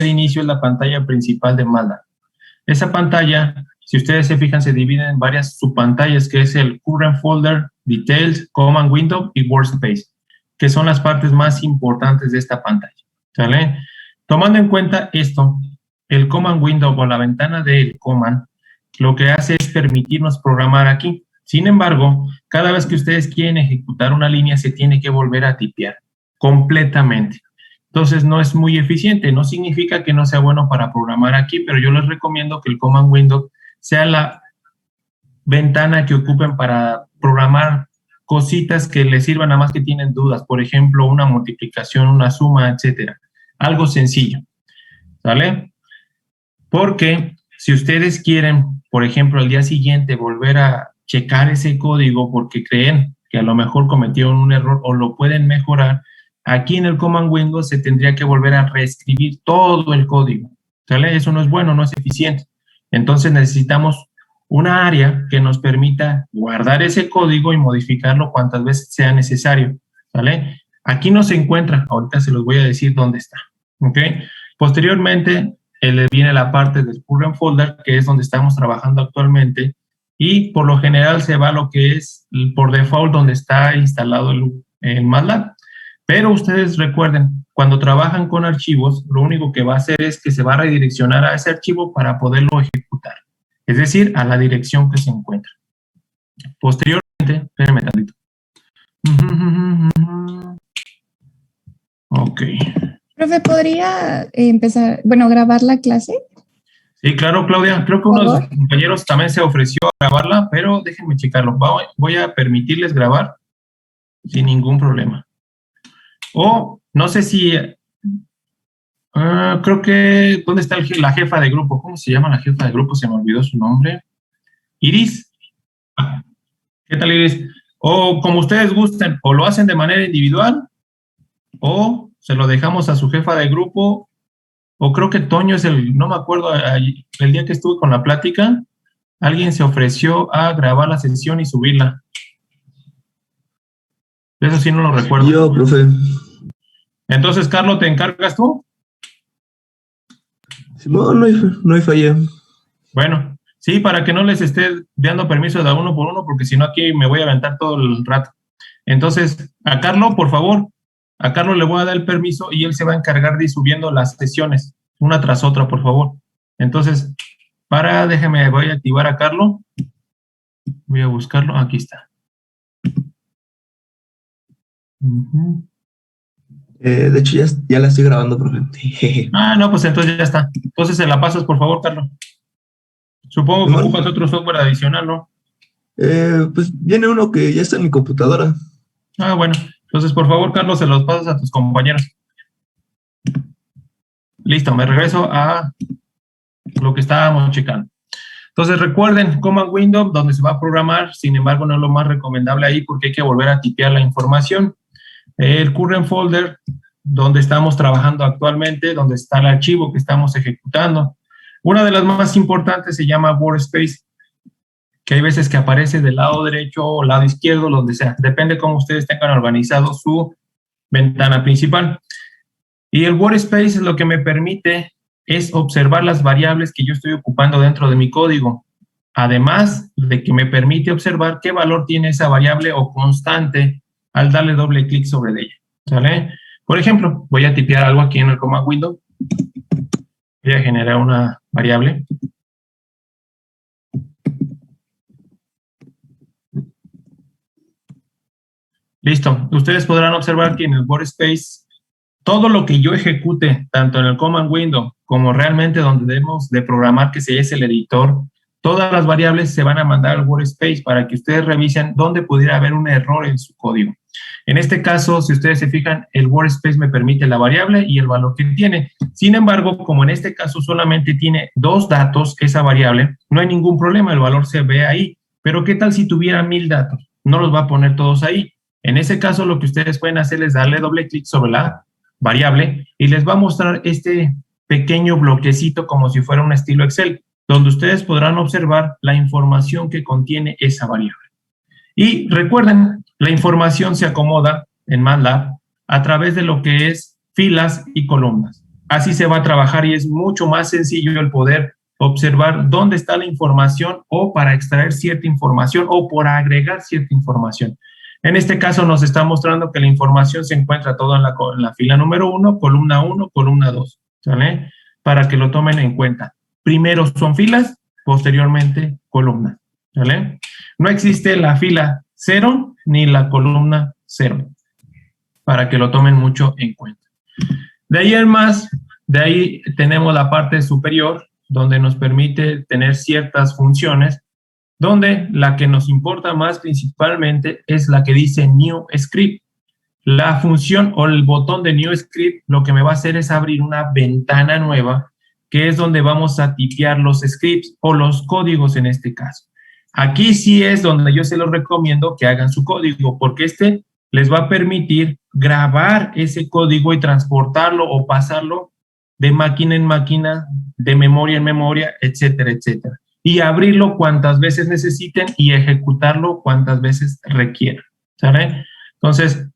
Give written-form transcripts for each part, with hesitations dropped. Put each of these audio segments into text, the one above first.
de inicio es la pantalla principal de MATLAB. Esa pantalla, si ustedes se fijan, se divide en varias subpantallas, que es el Current Folder, Details, Command Window y Workspace, que son las partes más importantes de esta pantalla, ¿sale? Tomando en cuenta esto, el Command Window o la ventana del Command, lo que hace es permitirnos programar aquí. Sin embargo, cada vez que ustedes quieren ejecutar una línea, se tiene que volver a tipear completamente. Entonces, no es muy eficiente. No significa que no sea bueno para programar aquí, pero yo les recomiendo que el Command Window sea la ventana que ocupen para programar cositas que les sirvan nada más que tienen dudas. Por ejemplo, una multiplicación, una suma, etcétera. Algo sencillo, ¿sale? Porque si ustedes quieren, por ejemplo, al día siguiente volver a checar ese código porque creen que a lo mejor cometieron un error o lo pueden mejorar, aquí en el Command Window se tendría que volver a reescribir todo el código, ¿sale? Eso no es bueno, no es eficiente. Entonces necesitamos una área que nos permita guardar ese código y modificarlo cuantas veces sea necesario, ¿vale? Aquí no se encuentra, ahorita se los voy a decir dónde está, ¿ok? Posteriormente, viene la parte del Current Folder, que es donde estamos trabajando actualmente, y por lo general se va a lo que es por default donde está instalado el MATLAB. Pero ustedes recuerden, cuando trabajan con archivos, lo único que va a hacer es que se va a redireccionar a ese archivo para poderlo ejecutar. Es decir, a la dirección que se encuentra. Posteriormente, espérenme tantito. Ok. Profe, ¿podría empezar, grabar la clase? Sí, claro, Claudia. Creo que uno de sus compañeros también se ofreció a grabarla, pero déjenme checarlo. Voy a permitirles grabar sin ningún problema. O no sé si... creo que... ¿Dónde está la jefa de grupo? ¿Cómo se llama la jefa de grupo? Se me olvidó su nombre. ¿Iris? ¿Qué tal, Iris? O como ustedes gusten, o lo hacen de manera individual, o se lo dejamos a su jefa de grupo, o creo que Toño es no me acuerdo, el día que estuve con la plática, alguien se ofreció a grabar la sesión y subirla. Eso sí no lo recuerdo. Yo, profe. Entonces, Carlos, ¿te encargas tú? No hay falla. Bueno, sí, para que no les esté dando permiso de uno por uno, porque si no aquí me voy a aventar todo el rato. Entonces, a Carlos, por favor, a Carlos le voy a dar el permiso y él se va a encargar de ir subiendo las sesiones, una tras otra, por favor. Entonces, déjeme, voy a activar a Carlos. Voy a buscarlo, aquí está. De hecho, ya la estoy grabando, profe. No, pues entonces ya está. Entonces se la pasas, por favor, Carlos. Supongo que ocupas otro software adicional, ¿no? Pues viene uno que ya está en mi computadora. Bueno. Entonces, por favor, Carlos, se los pasas a tus compañeros. Listo, me regreso a lo que estábamos checando. Entonces, recuerden, Command Window, donde se va a programar, sin embargo, no es lo más recomendable ahí porque hay que volver a tipear la información. El Current Folder, donde estamos trabajando actualmente, donde está el archivo que estamos ejecutando. Una de las más importantes se llama Workspace, que hay veces que aparece del lado derecho o lado izquierdo, donde sea. Depende cómo ustedes tengan organizado su ventana principal. Y el Workspace lo que me permite es observar las variables que yo estoy ocupando dentro de mi código. Además de que me permite observar qué valor tiene esa variable o constante al darle doble clic sobre ella. ¿Sale? Por ejemplo, voy a tipear algo aquí en el Command Window. Voy a generar una variable. Listo. Ustedes podrán observar que en el Workspace, todo lo que yo ejecute, tanto en el Command Window como realmente donde debemos de programar, que es el editor, todas las variables se van a mandar al Workspace para que ustedes revisen dónde pudiera haber un error en su código. En este caso, si ustedes se fijan, el Workspace me permite la variable y el valor que tiene. Sin embargo, como en este caso solamente tiene 2 datos esa variable, no hay ningún problema, el valor se ve ahí. Pero ¿qué tal si tuviera 1000 datos? No los va a poner todos ahí. En ese caso, lo que ustedes pueden hacer es darle doble clic sobre la variable y les va a mostrar este pequeño bloquecito como si fuera un estilo Excel, donde ustedes podrán observar la información que contiene esa variable. Y recuerden, la información se acomoda en MATLAB a través de lo que es filas y columnas. así se va a trabajar y es mucho más sencillo el poder observar dónde está la información o para extraer cierta información o por agregar cierta información. En este caso nos está mostrando que la información se encuentra toda en la fila número 1, columna 1, columna 2, ¿sale? Para que lo tomen en cuenta. Primero son filas, posteriormente columnas, ¿sale? No existe la fila 0 ni la columna 0, para que lo tomen mucho en cuenta. De ahí en más, de ahí tenemos la parte superior, donde nos permite tener ciertas funciones, donde la que nos importa más principalmente es la que dice New Script. La función o el botón de New Script lo que me va a hacer es abrir una ventana nueva, que es donde vamos a tipear los scripts o los códigos en este caso. Aquí sí es donde yo se los recomiendo que hagan su código, porque este les va a permitir grabar ese código y transportarlo o pasarlo de máquina en máquina, de memoria en memoria, etcétera, etcétera. Y abrirlo cuantas veces necesiten y ejecutarlo cuantas veces requieran, ¿saben? Entonces,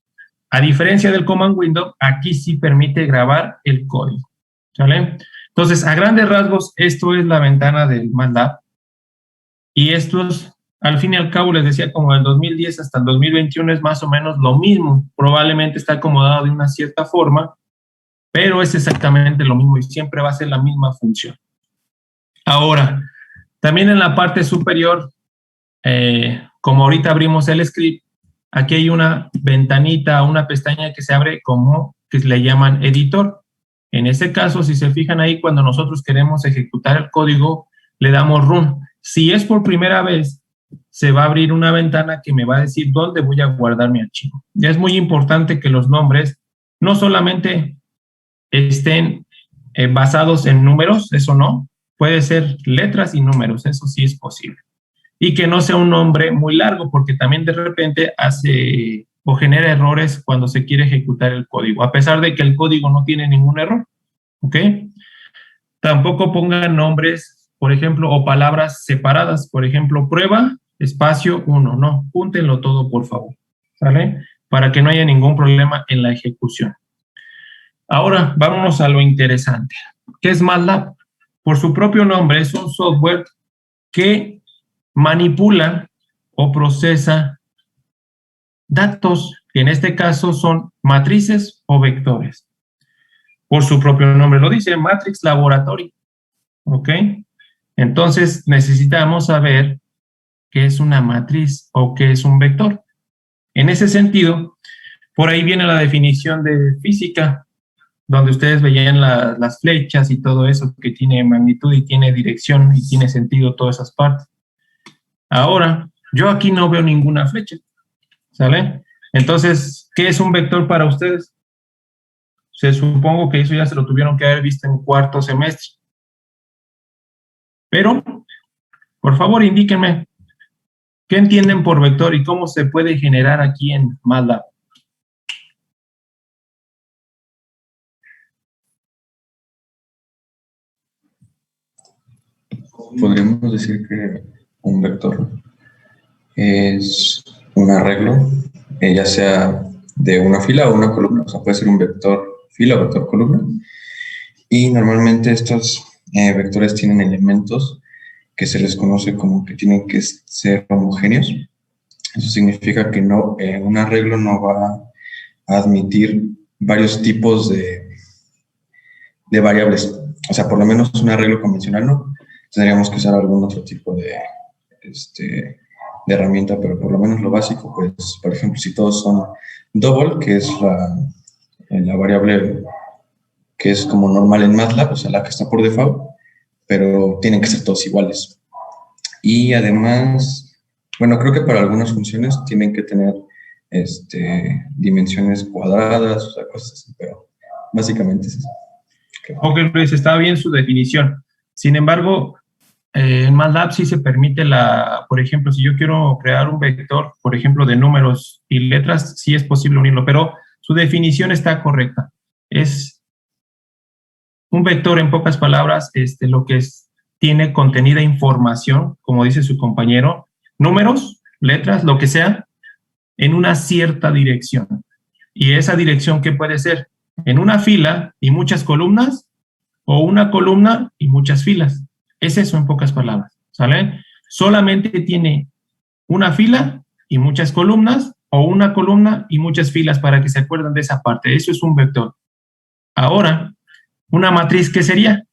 a diferencia del Command Window, aquí sí permite grabar el código, ¿sale? Entonces, a grandes rasgos, esto es la ventana del MATLAB. Y estos, al fin y al cabo, les decía, como del 2010 hasta el 2021 es más o menos lo mismo. Probablemente está acomodado de una cierta forma, pero es exactamente lo mismo y siempre va a ser la misma función. Ahora, también en la parte superior, como ahorita abrimos el script, aquí hay una ventanita, una pestaña que se abre como que le llaman editor. En este caso, si se fijan ahí, cuando nosotros queremos ejecutar el código, le damos run. Si es por primera vez, se va a abrir una ventana que me va a decir dónde voy a guardar mi archivo. Y es muy importante que los nombres no solamente estén basados en números, eso no, puede ser letras y números, eso sí es posible. Y que no sea un nombre muy largo, porque también de repente hace o genera errores cuando se quiere ejecutar el código, a pesar de que el código no tiene ningún error, ¿ok? Tampoco pongan nombres, por ejemplo, o palabras separadas, por ejemplo, prueba, espacio 1, no, júntenlo todo, por favor, ¿sale? Para que no haya ningún problema en la ejecución. Ahora, vámonos a lo interesante. ¿Qué es MATLAB? Por su propio nombre, es un software que manipula o procesa datos, que en este caso son matrices o vectores. Por su propio nombre lo dice, Matrix Laboratory. ¿Ok? Entonces, necesitamos saber qué es una matriz o qué es un vector. En ese sentido, por ahí viene la definición de física, donde ustedes veían las flechas y todo eso, que tiene magnitud y tiene dirección y tiene sentido todas esas partes. Ahora, yo aquí no veo ninguna flecha, ¿sale? Entonces, ¿qué es un vector para ustedes? Se supongo que eso ya se lo tuvieron que haber visto en cuarto semestre. Pero, por favor, indíquenme, ¿qué entienden por vector y cómo se puede generar aquí en MATLAB? Podríamos decir que un vector es un arreglo, ya sea de una fila o una columna, o sea, puede ser un vector fila o vector columna, y normalmente estos vectores tienen elementos que se les conoce como que tienen que ser homogéneos. Eso significa que no, un arreglo no va a admitir varios tipos de variables, o sea, por lo menos un arreglo convencional no. Tendríamos que usar algún otro tipo de herramienta, pero por lo menos lo básico, pues, por ejemplo, si todos son double, que es la variable que es como normal en MATLAB, o sea, la que está por default, pero tienen que ser todos iguales. Y además, bueno, creo que para algunas funciones tienen que tener dimensiones cuadradas, o sea, cosas así, pero básicamente es eso. Ok, Luis, está bien su definición. Sin embargo, en MATLAB sí se permite por ejemplo, si yo quiero crear un vector, por ejemplo, de números y letras, sí es posible unirlo, pero su definición está correcta. Es un vector, en pocas palabras, lo que tiene contenida información, como dice su compañero, números, letras, lo que sea, en una cierta dirección. Y esa dirección, ¿qué puede ser? En una fila y muchas columnas, o una columna y muchas filas. Es eso en pocas palabras, ¿sale? Solamente tiene una fila y muchas columnas, o una columna y muchas filas, para que se acuerden de esa parte. Eso es un vector. Ahora, una matriz, ¿qué sería?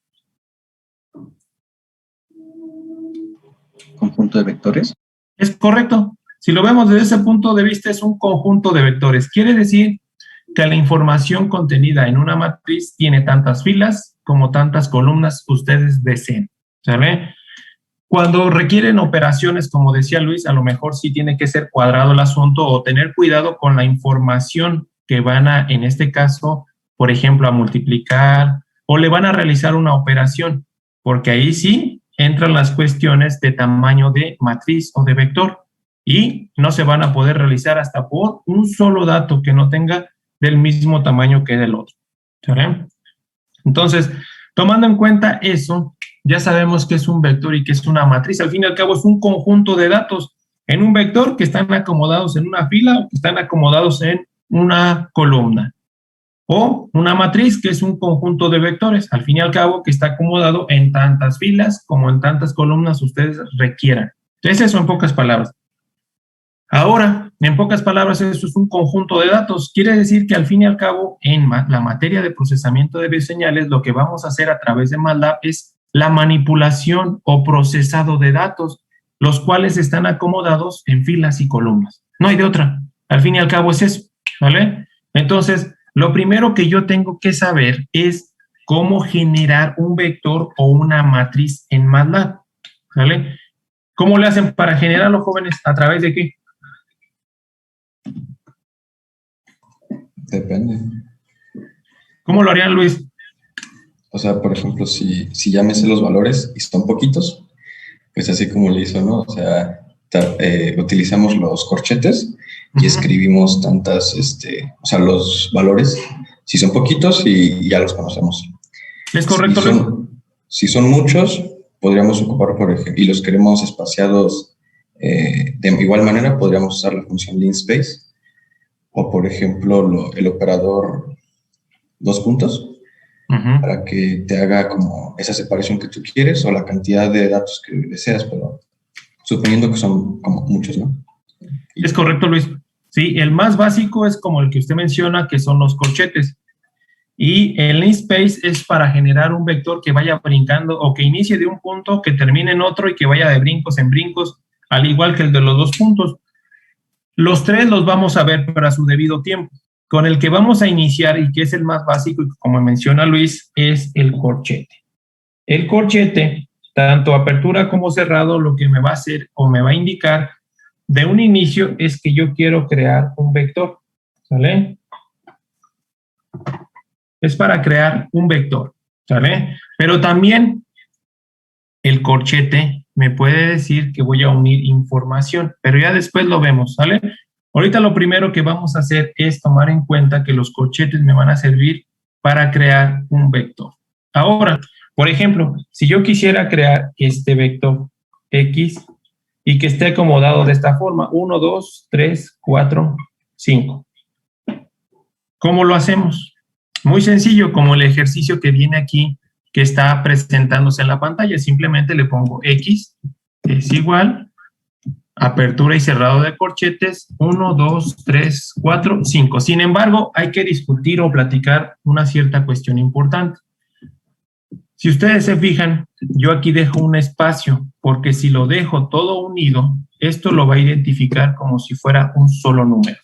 Conjunto de vectores. Es correcto. Si lo vemos desde ese punto de vista, es un conjunto de vectores. Quiere decir que la información contenida en una matriz tiene tantas filas como tantas columnas ustedes deseen, ¿sale? Cuando requieren operaciones, como decía Luis, a lo mejor sí tiene que ser cuadrado el asunto o tener cuidado con la información que van a, en este caso, por ejemplo, a multiplicar o le van a realizar una operación, porque ahí sí entran las cuestiones de tamaño de matriz o de vector y no se van a poder realizar hasta por un solo dato que no tenga del mismo tamaño que del otro, ¿sale? Entonces, tomando en cuenta eso, ya sabemos que es un vector y que es una matriz. Al fin y al cabo es un conjunto de datos en un vector que están acomodados en una fila o que están acomodados en una columna. O una matriz que es un conjunto de vectores, al fin y al cabo, que está acomodado en tantas filas como en tantas columnas ustedes requieran. Entonces, eso en pocas palabras. Ahora, en pocas palabras, eso es un conjunto de datos. Quiere decir que al fin y al cabo, en la materia de procesamiento de bioseñales, lo que vamos a hacer a través de MATLAB es la manipulación o procesado de datos, los cuales están acomodados en filas y columnas. No hay de otra. Al fin y al cabo es eso, ¿vale? Entonces, lo primero que yo tengo que saber es cómo generar un vector o una matriz en MATLAB, ¿vale? ¿Cómo le hacen para generarlo, jóvenes? ¿A través de qué? Depende. ¿Cómo lo harían, Luis? O sea, por ejemplo, si ya me sé los valores y son poquitos, pues así como le hizo, ¿no? O sea, utilizamos los corchetes y escribimos tantas, o sea, los valores, si son poquitos y ya los conocemos. ¿Es correcto, Luis? Si son muchos, podríamos ocupar, por ejemplo, y los queremos espaciados de igual manera, podríamos usar la función linspace, o por ejemplo, el operador 2 puntos, para que te haga como esa separación que tú quieres o la cantidad de datos que deseas, pero suponiendo que son como muchos, ¿no? Es correcto, Luis. Sí, el más básico es como el que usted menciona, que son los corchetes. Y el linspace es para generar un vector que vaya brincando o que inicie de un punto, que termine en otro y que vaya de brincos en brincos, al igual que el de los 2 puntos. Los 3 los vamos a ver para su debido tiempo. Con el que vamos a iniciar y que es el más básico, y como menciona Luis, es el corchete. El corchete, tanto apertura como cerrado, lo que me va a hacer o me va a indicar de un inicio es que yo quiero crear un vector, ¿sale? Es para crear un vector, ¿sale? Pero también el corchete me puede decir que voy a unir información, pero ya después lo vemos, ¿sale? Ahorita lo primero que vamos a hacer es tomar en cuenta que los corchetes me van a servir para crear un vector. Ahora, por ejemplo, si yo quisiera crear este vector X y que esté acomodado de esta forma, 1, 2, 3, 4, 5. ¿Cómo lo hacemos? Muy sencillo, como el ejercicio que viene aquí, que está presentándose en la pantalla. Simplemente le pongo X, es igual, apertura y cerrado de corchetes, 1, 2, 3, 4, 5. Sin embargo, hay que discutir o platicar una cierta cuestión importante. Si ustedes se fijan, yo aquí dejo un espacio, porque si lo dejo todo unido, esto lo va a identificar como si fuera un solo número.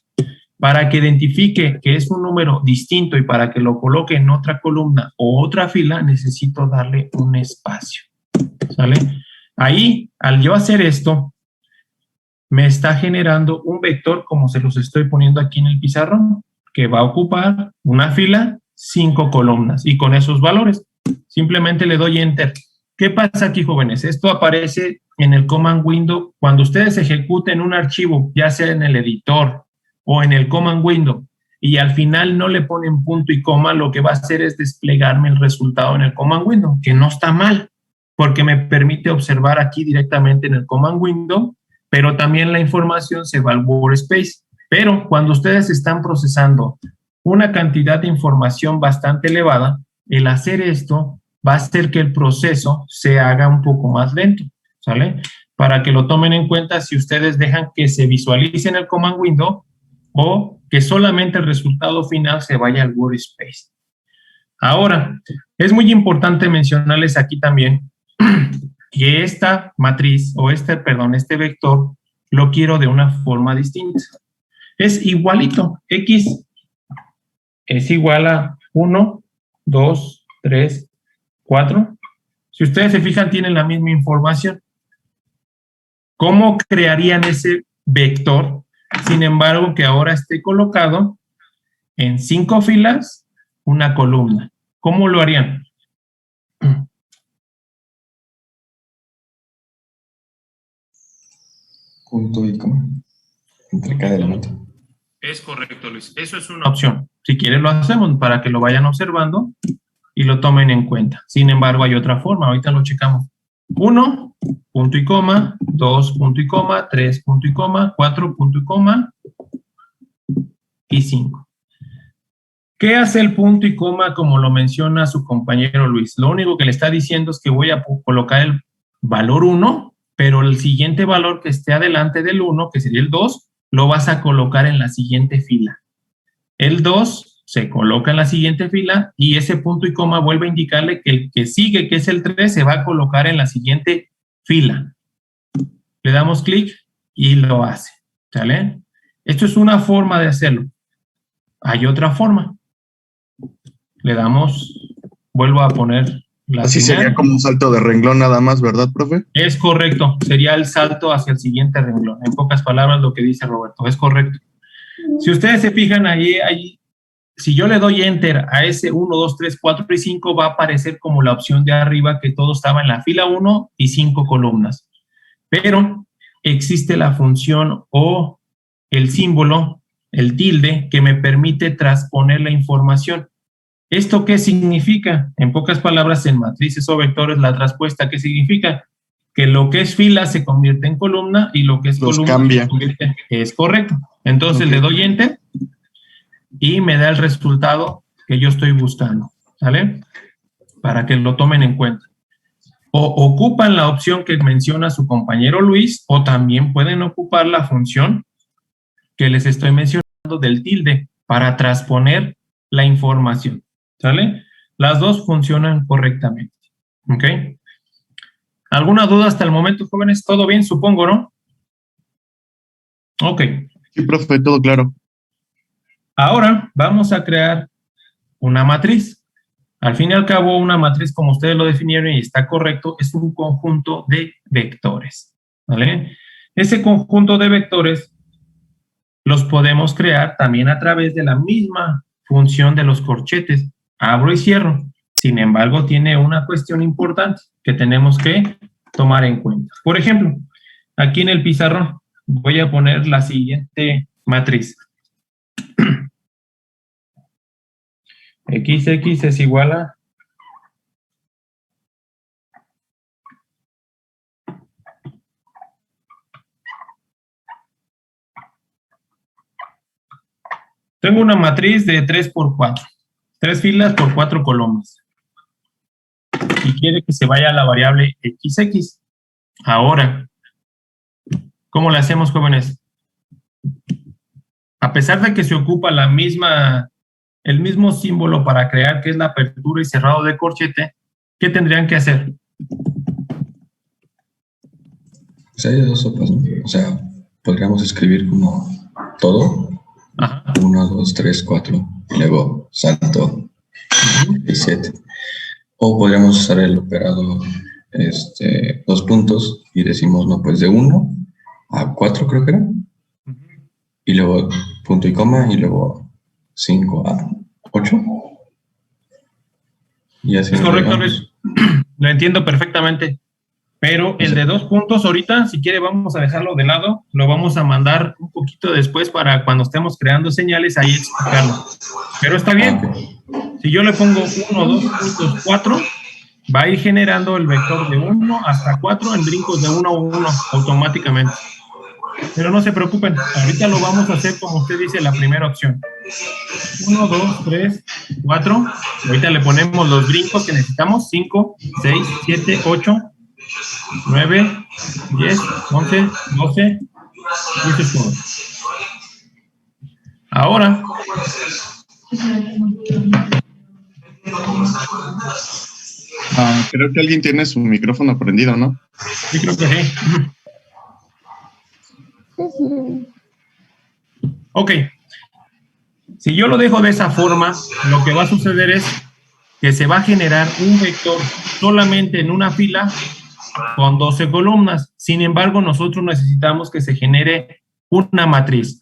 Para que identifique que es un número distinto y para que lo coloque en otra columna o otra fila, necesito darle un espacio, ¿sale? Ahí, al yo hacer esto, me está generando un vector, como se los estoy poniendo aquí en el pizarrón, que va a ocupar una fila, 5 columnas, y con esos valores. Simplemente le doy Enter. ¿Qué pasa aquí, jóvenes? Esto aparece en el Command Window. Cuando ustedes ejecuten un archivo, ya sea en el editor o en el Command Window, y al final no le ponen punto y coma, lo que va a hacer es desplegarme el resultado en el Command Window, que no está mal, porque me permite observar aquí directamente en el Command Window, pero también la información se va al Workspace. Pero cuando ustedes están procesando una cantidad de información bastante elevada, el hacer esto va a hacer que el proceso se haga un poco más lento, ¿sale? Para que lo tomen en cuenta si ustedes dejan que se visualice en el command window o que solamente el resultado final se vaya al workspace. Ahora, es muy importante mencionarles aquí también que esta matriz o este vector lo quiero de una forma distinta. Es igualito, X es igual a 1, 2, 3, 4. Si ustedes se fijan, tienen la misma información. ¿Cómo crearían ese vector? Sin embargo, que ahora esté colocado en 5 filas, una columna. ¿Cómo lo harían? Punto y coma. Entre cada elemento. Es correcto, Luis. Eso es una opción. Si quieren lo hacemos para que lo vayan observando y lo tomen en cuenta. Sin embargo, hay otra forma. Ahorita lo checamos. 1, punto y coma. 2, punto y coma. 3, punto y coma. 4, punto y coma. Y 5. ¿Qué hace el punto y coma como lo menciona su compañero Luis? Lo único que le está diciendo es que voy a colocar el valor 1, pero el siguiente valor que esté adelante del 1, que sería el 2, lo vas a colocar en la siguiente fila. El 2 se coloca en la siguiente fila y ese punto y coma vuelve a indicarle que el que sigue, que es el 3, se va a colocar en la siguiente fila. Le damos clic y lo hace, ¿sale? Esto es una forma de hacerlo. Hay otra forma. Le damos, vuelvo a poner la Así señal. sería como un salto de renglón nada más, ¿verdad, profe? Es correcto, sería el salto hacia el siguiente renglón. En pocas palabras, lo que dice Roberto, es correcto. Si ustedes se fijan ahí, si yo le doy Enter a ese 1, 2, 3, 4 y 5, va a aparecer como la opción de arriba que todo estaba en la fila 1 y 5 columnas. Pero existe la función o el símbolo, el tilde, que me permite transponer la información. ¿Esto qué significa? En pocas palabras, en matrices o vectores, la traspuesta, ¿qué significa? Que lo que es fila se convierte en columna y lo que es columna cambia. se convierte. Es correcto. Entonces le doy Enter y me da el resultado que yo estoy buscando, ¿sale? Para que lo tomen en cuenta. O ocupan la opción que menciona su compañero Luis, o también pueden ocupar la función que les estoy mencionando del tilde para transponer la información, ¿sale? Las dos funcionan correctamente, ¿ok? ¿Alguna duda hasta el momento, jóvenes? ¿Todo bien? Supongo, ¿no? Ok. Sí, profe, todo claro. Ahora vamos a crear una matriz. Al fin y al cabo, una matriz, como ustedes lo definieron y está correcto, es un conjunto de vectores, ¿vale? Ese conjunto de vectores los podemos crear también a través de la misma función de los corchetes. Abro y cierro. Sin embargo, tiene una cuestión importante que tenemos que tomar en cuenta. Por ejemplo, aquí en el pizarrón voy a poner la siguiente matriz. XX es igual a tengo una matriz de 3 por 4, 3 filas por 4 columnas. Y quiere que se vaya a la variable XX. Ahora, ¿cómo le hacemos, jóvenes? A pesar de que se ocupa el mismo símbolo para crear, que es la apertura y cerrado de corchete, ¿qué tendrían que hacer? Pues hay dos sopas, ¿no? O sea, podríamos escribir como todo. Ajá. 1, 2, 3, 4, y luego salto y 7. O podríamos usar el operador 2 puntos y decimos, no, pues de 1 a 4 creo que era. Y luego punto y coma y luego 5 a 8. Y así. Es correcto, Luis. Lo entiendo perfectamente. Pero el de 2 puntos ahorita, si quiere, vamos a dejarlo de lado. Lo vamos a mandar un poquito después para cuando estemos creando señales, ahí explicarlo. Pero está bien. Si yo le pongo 1, 2 puntos, 4, va a ir generando el vector de 1 hasta 4 en brincos de 1 a 1 automáticamente. Pero no se preocupen, ahorita lo vamos a hacer como usted dice, la primera opción. 1, 2, 3, 4. Ahorita le ponemos los brincos que necesitamos. 5, 6, 7, 8, 9, 10, 11, 12. Y eso es todo. Ahora, creo que alguien tiene su micrófono prendido, ¿no? yo creo que sí. Ok. Si yo lo dejo de esa forma, lo que va a suceder es que se va a generar un vector solamente en una fila con 12 columnas. Sin embargo, nosotros necesitamos que se genere una matriz.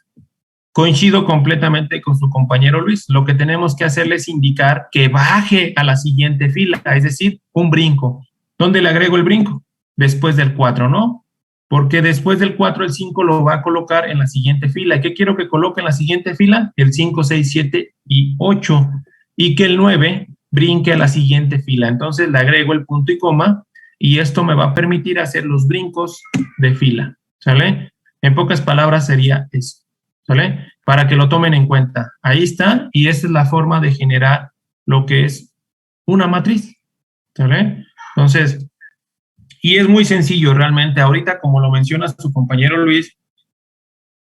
Coincido completamente con su compañero Luis. Lo que tenemos que hacerle es indicar que baje a la siguiente fila, es decir, un brinco. ¿Dónde le agrego el brinco? Después del 4, ¿no? Porque después del 4, el 5 lo va a colocar en la siguiente fila. ¿Qué quiero que coloque en la siguiente fila? El 5, 6, 7 y 8. Y que el 9 brinque a la siguiente fila. Entonces le agrego el punto y coma y esto me va a permitir hacer los brincos de fila. ¿Sale? En pocas palabras sería eso. ¿Sale? Para que lo tomen en cuenta. Ahí está, y esta es la forma de generar lo que es una matriz. ¿Sale? Entonces, y es muy sencillo realmente. Ahorita, como lo menciona su compañero Luis,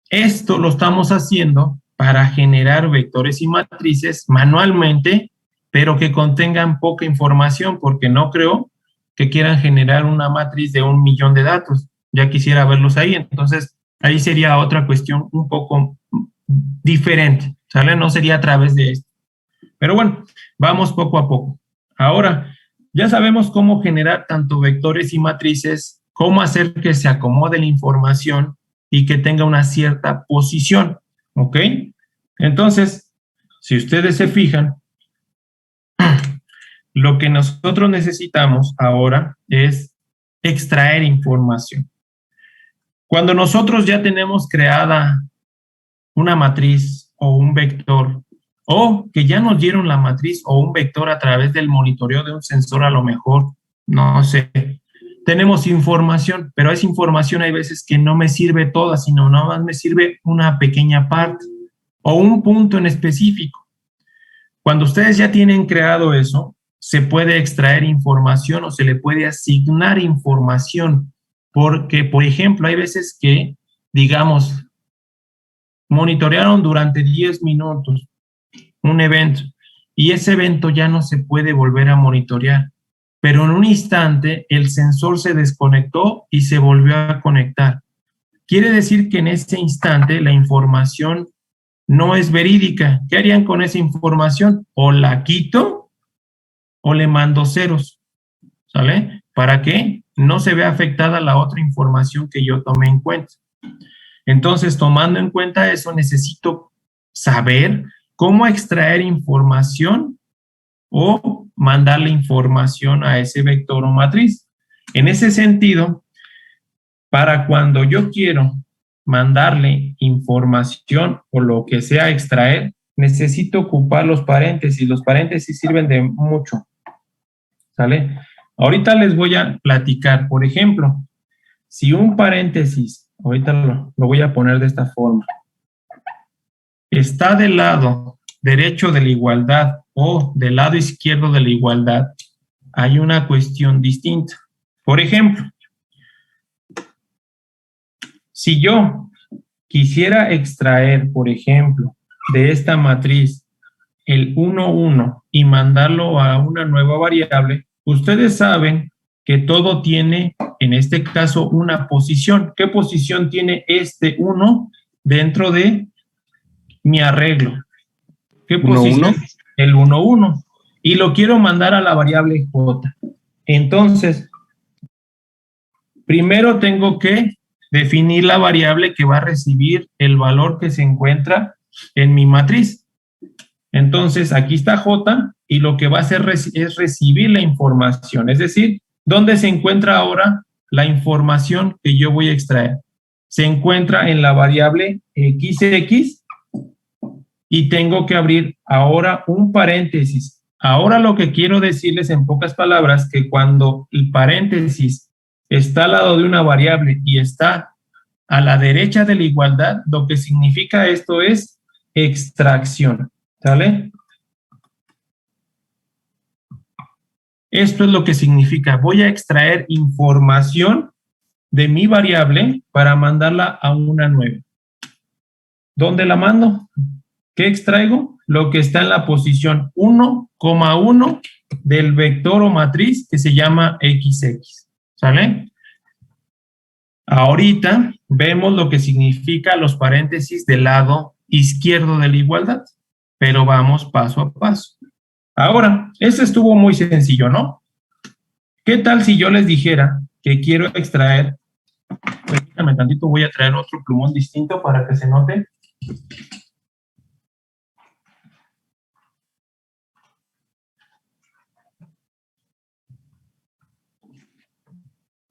esto lo estamos haciendo para generar vectores y matrices manualmente, pero que contengan poca información, porque no creo que quieran generar una matriz de 1.000.000 de datos. Ya quisiera verlos ahí. Entonces, ahí sería otra cuestión un poco diferente, ¿sale? No sería a través de esto. Pero bueno, vamos poco a poco. Ahora, ya sabemos cómo generar tanto vectores y matrices, cómo hacer que se acomode la información y que tenga una cierta posición, ¿ok? Entonces, si ustedes se fijan, lo que nosotros necesitamos ahora es extraer información. Cuando nosotros ya tenemos creada una matriz o un vector, o que ya nos dieron la matriz o un vector a través del monitoreo de un sensor, a lo mejor, no sé, tenemos información, pero esa información hay veces que no me sirve toda, sino nada más me sirve una pequeña parte o un punto en específico. Cuando ustedes ya tienen creado eso, se puede extraer información o se le puede asignar información, porque, por ejemplo, hay veces que, digamos, monitorearon durante 10 minutos un evento y ese evento ya no se puede volver a monitorear, pero en un instante el sensor se desconectó y se volvió a conectar. Quiere decir que en ese instante la información no es verídica. ¿Qué harían con esa información? O la quito o le mando ceros, ¿sale? ¿Para qué? No se vea afectada la otra información que yo tomé en cuenta. Entonces, tomando en cuenta eso, necesito saber cómo extraer información o mandarle información a ese vector o matriz. En ese sentido, para cuando yo quiero mandarle información o lo que sea extraer, necesito ocupar los paréntesis. Los paréntesis sirven de mucho, ¿sale? Ahorita les voy a platicar, por ejemplo, si un paréntesis, ahorita lo voy a poner de esta forma, está del lado derecho de la igualdad o del lado izquierdo de la igualdad, hay una cuestión distinta. Por ejemplo, si yo quisiera extraer, por ejemplo, de esta matriz el 1, 1 y mandarlo a una nueva variable, ustedes saben que todo tiene, en este caso, una posición. ¿Qué posición tiene este 1 dentro de mi arreglo? ¿Qué posición? 1, 1. El 1, 1. Y lo quiero mandar a la variable j. Entonces, primero tengo que definir la variable que va a recibir el valor que se encuentra en mi matriz. Entonces, aquí está j y lo que va a hacer es recibir la información. Es decir, ¿dónde se encuentra ahora la información que yo voy a extraer? Se encuentra en la variable xx y tengo que abrir ahora un paréntesis. Ahora lo que quiero decirles en pocas palabras, que cuando el paréntesis está al lado de una variable y está a la derecha de la igualdad, lo que significa esto es extracción, ¿sale? Esto es lo que significa, voy a extraer información de mi variable para mandarla a una nueva. ¿Dónde la mando? ¿Qué extraigo? Lo que está en la posición 1,1 del vector o matriz que se llama XX, ¿sale? Ahorita vemos lo que significa los paréntesis del lado izquierdo de la igualdad, pero vamos paso a paso. Ahora, esto estuvo muy sencillo, ¿no? ¿Qué tal si yo les dijera que quiero extraer? Permítanme tantito, voy a traer otro plumón distinto para que se note.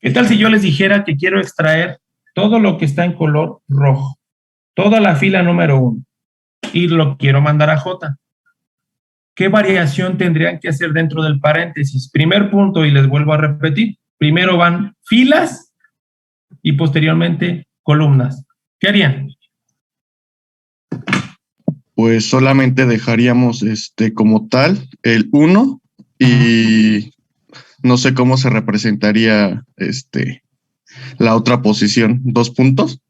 ¿Qué tal si yo les dijera que quiero extraer todo lo que está en color rojo? Toda la fila número 1. Y lo quiero mandar a J. ¿Qué variación tendrían que hacer dentro del paréntesis? Primer punto, y les vuelvo a repetir. Primero van filas y posteriormente columnas. ¿Qué harían? Pues solamente dejaríamos como tal el 1 y no sé cómo se representaría la otra posición. ¿2 puntos?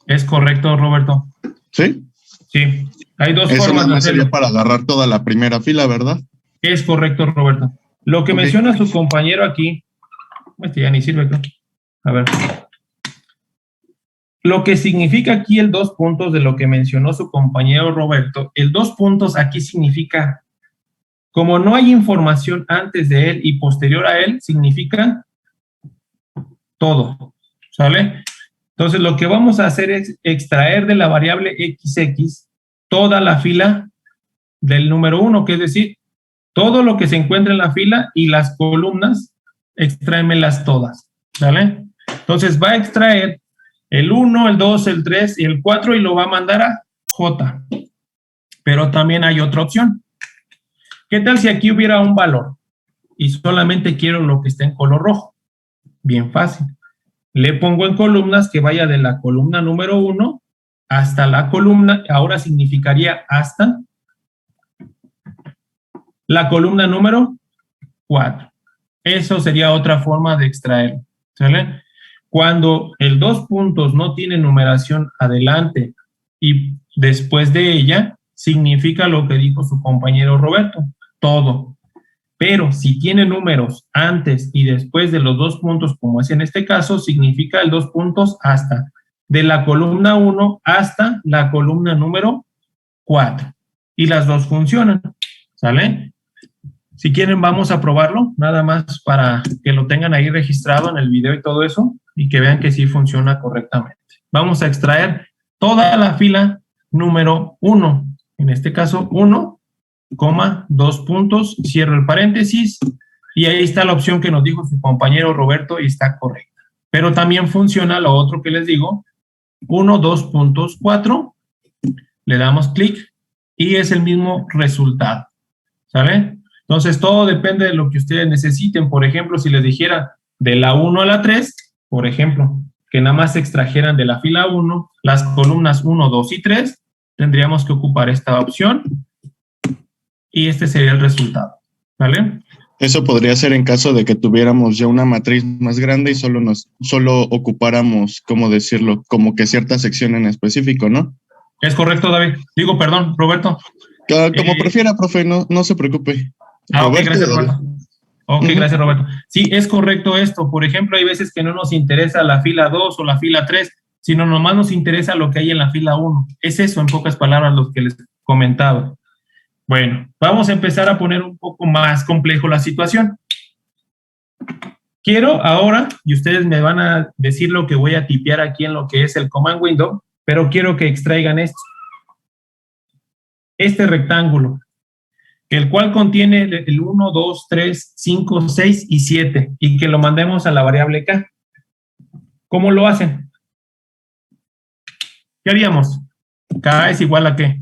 Es correcto, Roberto. ¿Sí? Sí. Hay dos Eso formas de no hacerlo. sería para agarrar toda la primera fila, ¿verdad? Es correcto, Roberto. Lo que menciona su compañero aquí, ya ni sirve, creo. A ver. Lo que significa aquí el 2 puntos de lo que mencionó su compañero Roberto, el 2 puntos aquí significa, como no hay información antes de él y posterior a él, significa todo, ¿sale? Entonces, lo que vamos a hacer es extraer de la variable XX toda la fila del número 1, que es decir, todo lo que se encuentra en la fila y las columnas, extráemelas todas, ¿sale? Entonces, va a extraer el 1, el 2, el 3 y el 4 y lo va a mandar a J. Pero también hay otra opción. ¿Qué tal si aquí hubiera un valor y solamente quiero lo que está en color rojo? Bien fácil. Le pongo en columnas que vaya de la columna número 1 hasta la columna, ahora significaría hasta la columna número 4. Eso sería otra forma de extraer, ¿sale? Cuando el 2 puntos no tiene numeración adelante y después de ella, significa lo que dijo su compañero Roberto, todo. Pero si tiene números antes y después de los 2 puntos, como es en este caso, significa el 2 puntos hasta, de la columna 1 hasta la columna número 4. Y las dos funcionan, ¿sale? Si quieren, vamos a probarlo, nada más para que lo tengan ahí registrado en el video y todo eso, y que vean que sí funciona correctamente. Vamos a extraer toda la fila número 1, en este caso 1, 2 puntos, cierro el paréntesis, y ahí está la opción que nos dijo su compañero Roberto y está correcta. Pero también funciona lo otro que les digo, 1, 2 puntos, 4, le damos clic y es el mismo resultado, ¿sale? Entonces, todo depende de lo que ustedes necesiten. Por ejemplo, si les dijera de la 1 a la 3, por ejemplo, que nada más se extrajeran de la fila 1, las columnas 1, 2 y 3, tendríamos que ocupar esta opción y este sería el resultado, ¿vale? Eso podría ser en caso de que tuviéramos ya una matriz más grande y solo ocupáramos, ¿cómo decirlo? Como que cierta sección en específico, ¿no? Es correcto, David. Digo, perdón, Roberto. Como prefiera, profe, no se preocupe. Ok, gracias, Roberto. Ok, gracias, Roberto. Sí, es correcto esto. Por ejemplo, hay veces que no nos interesa la fila 2 o la fila 3, sino nomás nos interesa lo que hay en la fila 1. Es eso, en pocas palabras, lo que les comentaba. Bueno, vamos a empezar a poner un poco más complejo la situación. Quiero ahora, y ustedes me van a decir lo que voy a tipear aquí en lo que es el command window, pero quiero que extraigan esto. Este rectángulo, el cual contiene el 1, 2, 3, 5, 6 y 7, y que lo mandemos a la variable K. ¿Cómo lo hacen? ¿Qué haríamos? K es igual a ¿qué?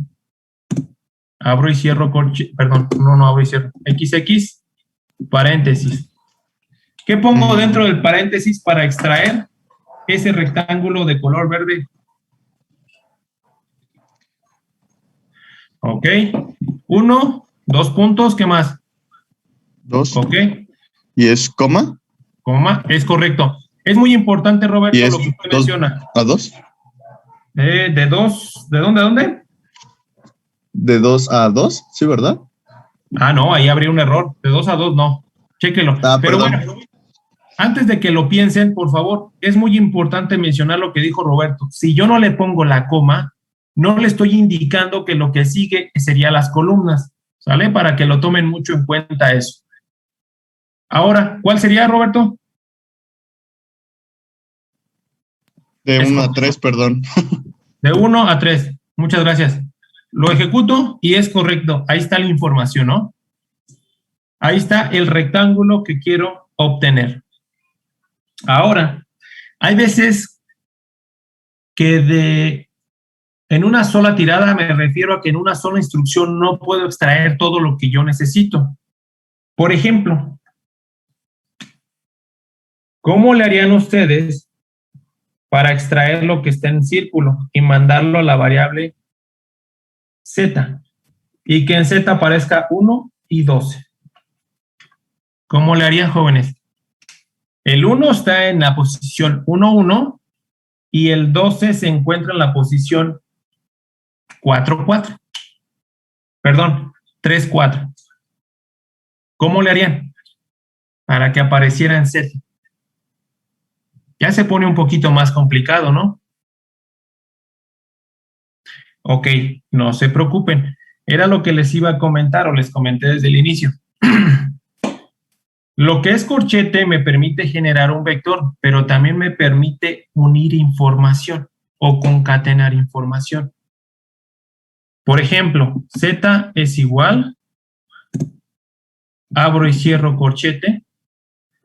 Abro y cierro, perdón, no abro y cierro. XX, paréntesis. ¿Qué pongo dentro del paréntesis para extraer ese rectángulo de color verde? Ok. 1, 2 puntos, ¿qué más? 2. Ok. ¿Y es coma? Coma, es correcto. Es muy importante, Roberto, ¿Y es lo que usted 2 menciona. a 2? De 2, ¿de dónde a dónde? ¿De 2 a 2? ¿Sí, verdad? Ah, no, ahí habría un error. De 2 a 2, no. Chéquelo. Ah, Pero perdón. bueno, antes de que lo piensen, por favor, es muy importante mencionar lo que dijo Roberto. Si yo no le pongo la coma, no le estoy indicando que lo que sigue sería las columnas, ¿sale? Para que lo tomen mucho en cuenta eso. Ahora, ¿cuál sería, Roberto? De Es 1 a correcto. 3, perdón. De 1 a 3. Muchas gracias. Lo ejecuto y es correcto. Ahí está la información, ¿no? Ahí está el rectángulo que quiero obtener. Ahora, hay veces que en una sola tirada me refiero a que en una sola instrucción no puedo extraer todo lo que yo necesito. Por ejemplo, ¿cómo le harían ustedes para extraer lo que está en círculo y mandarlo a la variable z? Y que en z aparezca 1 y 12. ¿Cómo le harían, jóvenes? El 1 está en la posición 1, 1 y el 12 se encuentra en la posición 4, 4. Perdón, 3, 4. ¿Cómo le harían para que apareciera en Z? Ya se pone un poquito más complicado, ¿no? Ok, no se preocupen. Era lo que les iba a comentar o les comenté desde el inicio. Lo que es corchete me permite generar un vector, pero también me permite unir información o concatenar información. Por ejemplo, Z es igual, abro y cierro corchete,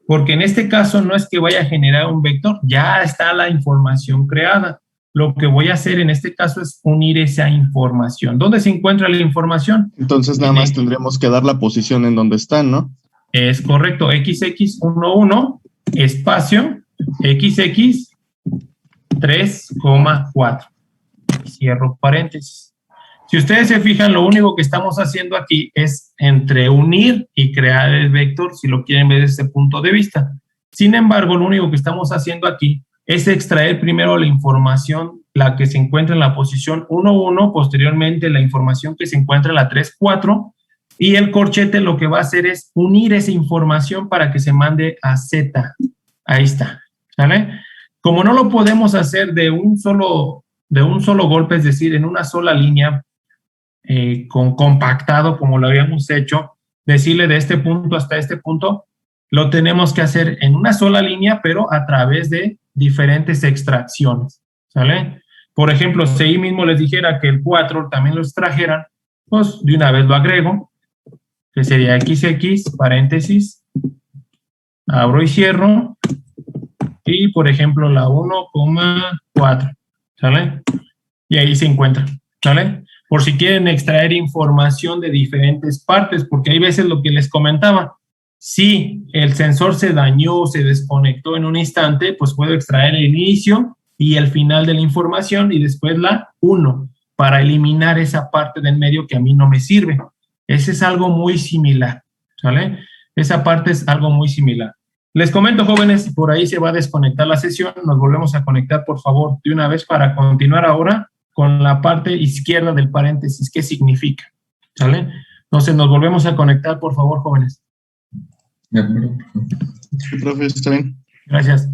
porque en este caso no es que vaya a generar un vector, ya está la información creada. Lo que voy a hacer en este caso es unir esa información. ¿Dónde se encuentra la información? Entonces nada más tendríamos que dar la posición en donde están, ¿no? Es correcto, XX11 espacio XX 3,4. Cierro paréntesis. Si ustedes se fijan, lo único que estamos haciendo aquí es entre unir y crear el vector, si lo quieren ver desde ese punto de vista. Sin embargo, lo único que estamos haciendo aquí es extraer primero la información, la que se encuentra en la posición 1, 1, posteriormente la información que se encuentra en la 3, 4, y el corchete lo que va a hacer es unir esa información para que se mande a Z. Ahí está, ¿sale? Como no lo podemos hacer de un solo golpe, es decir, en una sola línea, con compactado como lo habíamos hecho, decirle de este punto hasta este punto, lo tenemos que hacer en una sola línea, pero a través de diferentes extracciones, ¿sale? Por ejemplo, si ahí mismo les dijera que el 4 también lo extrajeran, pues de una vez lo agrego, que sería XX, paréntesis, abro y cierro, y por ejemplo la 1,4, ¿sale? Y ahí se encuentra, ¿sale? Por si quieren extraer información de diferentes partes, porque hay veces lo que les comentaba, si el sensor se dañó o se desconectó en un instante, pues puedo extraer el inicio y el final de la información y después la 1 para eliminar esa parte del medio que a mí no me sirve. Ese es algo muy similar, ¿sale? Esa parte es algo muy similar. Les comento, jóvenes, por ahí se va a desconectar la sesión. Nos volvemos a conectar, por favor, de una vez para continuar ahora con la parte izquierda del paréntesis. ¿Qué significa? ¿Sale? Entonces, nos volvemos a conectar, por favor, jóvenes. De acuerdo. Sí, profe, está bien. Gracias.